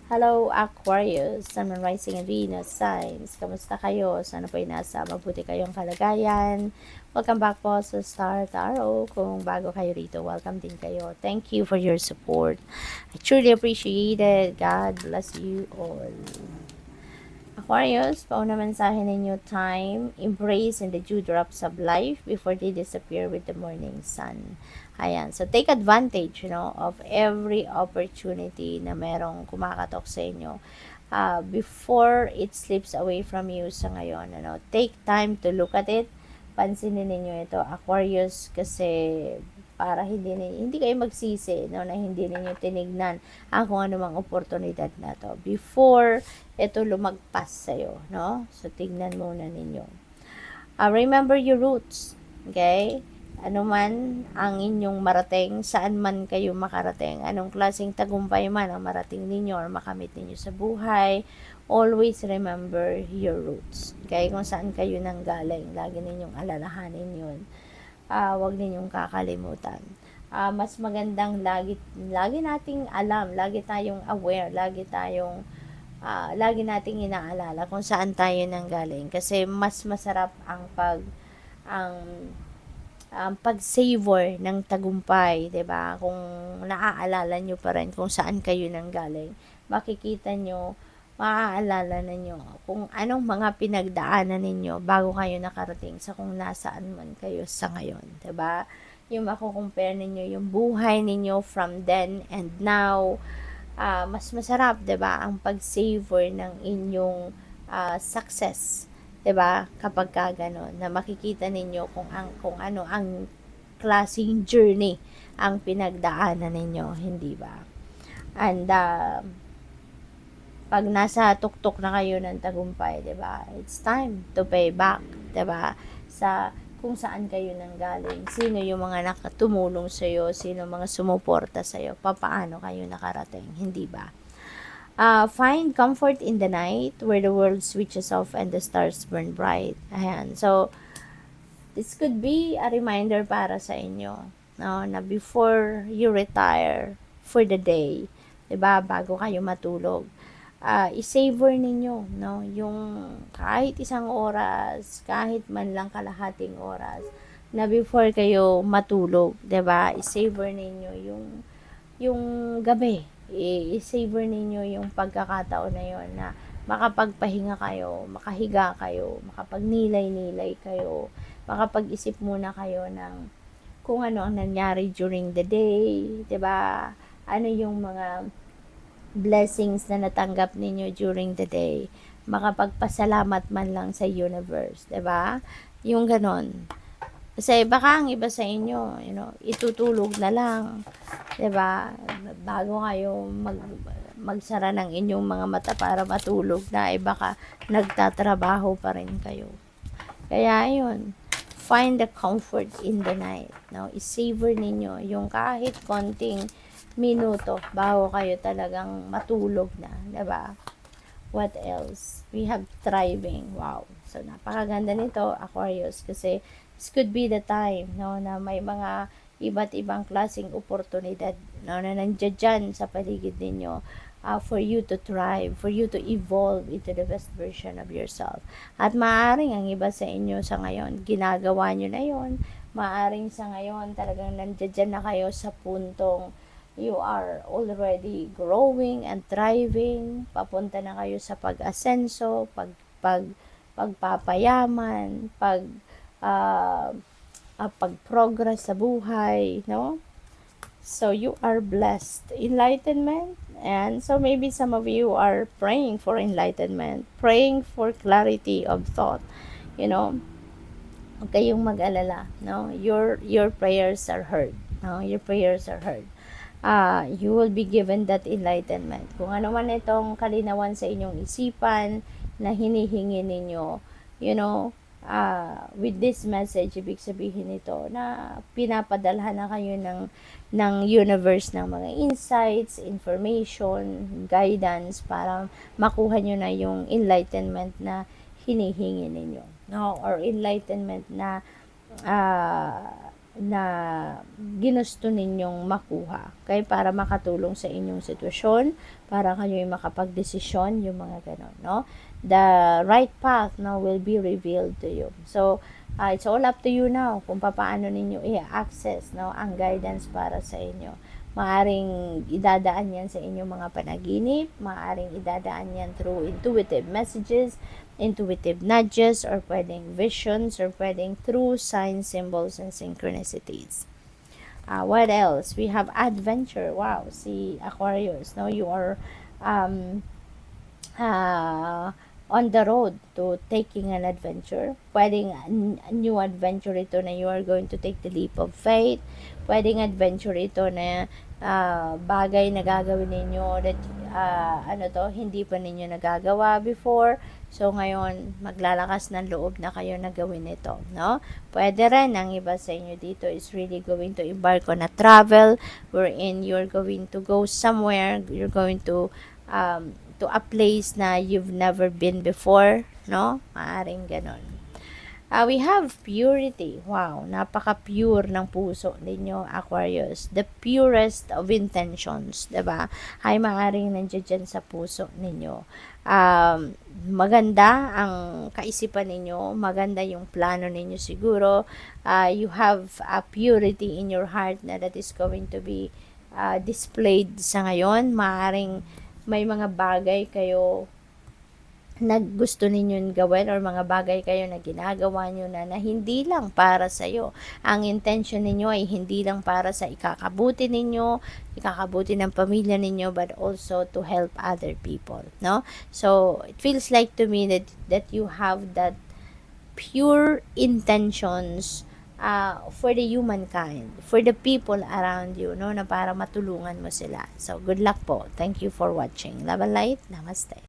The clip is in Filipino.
Hello, Aquarius, Sun, Moon, Rising, and Venus signs. Kamusta kayo? Sana po'y nasa mabuti kayong kalagayan. Welcome back po sa Star Tarot. Kung bago kayo rito, welcome din kayo. Thank you for your support. I truly appreciate it. God bless you all. Aquarius, pauna mensahe ninyo time, embrace in the dewdrops of life before they disappear with the morning sun. Ayan. So, take advantage, of every opportunity na merong kumakatok sa inyo before it slips away from you sa ngayon. Take time to look at it. Pansinin ninyo ito, Aquarius, kasi para hindi kayo magsisi na hindi ninyo tinignan ang kung anumang oportunidad na to before ito lumagpas sa'yo, So, tignan muna ninyo. Remember your roots, okay? Ano man ang inyong marating, saan man kayo makarating, anong klaseng tagumpay man ang marating ninyo or makamit ninyo sa buhay, always remember your roots. Okay? Kung saan kayo nanggaling, lagi ninyong alalahanin yun. Huwag ninyong kakalimutan. Mas magandang lagi nating alam, lagi tayong aware, lagi nating inaalala kung saan tayo nanggaling. Kasi mas masarap ang pag-savor ng tagumpay, 'di ba? Kung naaalala nyo pa rin kung saan kayo nanggaling, makikita nyo, maaalala ninyo kung anong mga pinagdaanan ninyo bago kayo nakarating sa kung nasaan man kayo sa ngayon, 'di ba? Yung mako-compare ninyo yung buhay ninyo from then and now, mas masarap, 'di ba, ang pag-savor ng inyong success. 'Di ba? Kapag ka gano'n, na makikita ninyo kung ano ang klaseng journey ang pinagdaanan ninyo, hindi ba? And pag nasa tuktok na kayo ng tagumpay, 'di ba? It's time to pay back, 'di ba? Sa kung saan kayo nanggaling, sino yung mga nakatumulong sa iyo, sino mga sumuporta sa iyo, papaano kayo nakarating, hindi ba? Find comfort in the night where the world switches off and the stars burn bright. Ayan. So, this could be a reminder para sa inyo, na before you retire for the day, 'di ba, bago kayo matulog, i-savor ninyo, yung kahit isang oras, kahit man lang kalahating oras, na before kayo matulog, 'di ba, i-savor ninyo yung gabi, i-savor ninyo yung pagkakataon na yon na makapagpahinga kayo, makahiga kayo, makapagnilay-nilay kayo, makapag-isip muna kayo ng kung ano ang nangyari during the day, 'di ba? Ano yung mga blessings na natanggap ninyo during the day. Makapagpasalamat man lang sa universe, 'di ba? Yung ganon. Kasi baka ang iba sa inyo, itutulog na lang, 'di ba? Bago kayo magsara ng inyong mga mata para matulog na, baka nagtatrabaho pa rin kayo. Kaya ayun, find the comfort in the night. I-savor ninyo yung kahit konting minuto bago kayo talagang matulog na, 'di ba? What else? We have thriving. Wow. So, napakaganda nito, Aquarius, kasi this could be the time, na may mga iba't ibang klaseng oportunidad, na nandiyan dyan sa paligid ninyo, for you to thrive, for you to evolve into the best version of yourself. At maaaring ang iba sa inyo sa ngayon, ginagawa nyo na yon. Maaaring sa ngayon, talagang nandiyan na kayo sa puntong you are already growing and thriving, papunta na kayo sa pag-asenso, pagpapayaman, pag-progress sa buhay, no? So, you are blessed. Enlightenment. And so, maybe some of you are praying for enlightenment, praying for clarity of thought, Huwag kayong mag-alala, Your prayers are heard, Your prayers are heard. You will be given that enlightenment. Kung ano man itong kalinawan sa inyong isipan na hinihingi ninyo, with this message, ibig sabihin nito na pinapadalhan na kayo ng universe ng mga insights, information, guidance para makuha nyo na yung enlightenment na hinihingi ninyo, or enlightenment na na ginusto ninyong makuha. Okay? Para makatulong sa inyong sitwasyon, para kayo'y makapagdesisyon, yung mga ganon, no? The right path now will be revealed to you. So, it's all up to you now kung paano ninyo i-access, no, ang guidance para sa inyo. Maaring idadaan yan sa inyong mga panaginip, maaring idadaan yan through intuitive messages, intuitive nudges, or pwedeng visions, or pwedeng through signs, symbols, and synchronicities. What else? We have adventure. Wow, si Aquarius, no? You are on the road to taking an adventure. Pwedeng a new adventure ito na you are going to take the leap of faith. Pwedeng adventure ito na bagay na gagawin ninyo that hindi pa ninyo nagagawa before. So, ngayon, maglalakas ng loob na kayo na gawin ito, no? Pwede rin, ang iba sa inyo dito is really going to embark on a travel wherein you're going to go somewhere, you're going to a place na you've never been before, no? Maaring ganon. We have purity. Wow, napaka-pure ng puso ninyo, Aquarius. The purest of intentions, diba? Ay maaring nandiyan dyan sa puso ninyo. Maganda ang kaisipan ninyo, maganda yung plano ninyo siguro. You have a purity in your heart na that is going to be displayed sa ngayon. Maaring may mga bagay kayo gusto ninyong gawin or mga bagay kayo na ginagawa nyo na hindi lang para sa iyo. Ang intention ninyo ay hindi lang para sa ikakabuti ninyo, ikakabuti ng pamilya ninyo, but also to help other people, no? So, it feels like to me that you have that pure intentions for the humankind, for the people around you, no, na para matulungan mo sila. So, good luck po. Thank you for watching. Love and light. Namaste.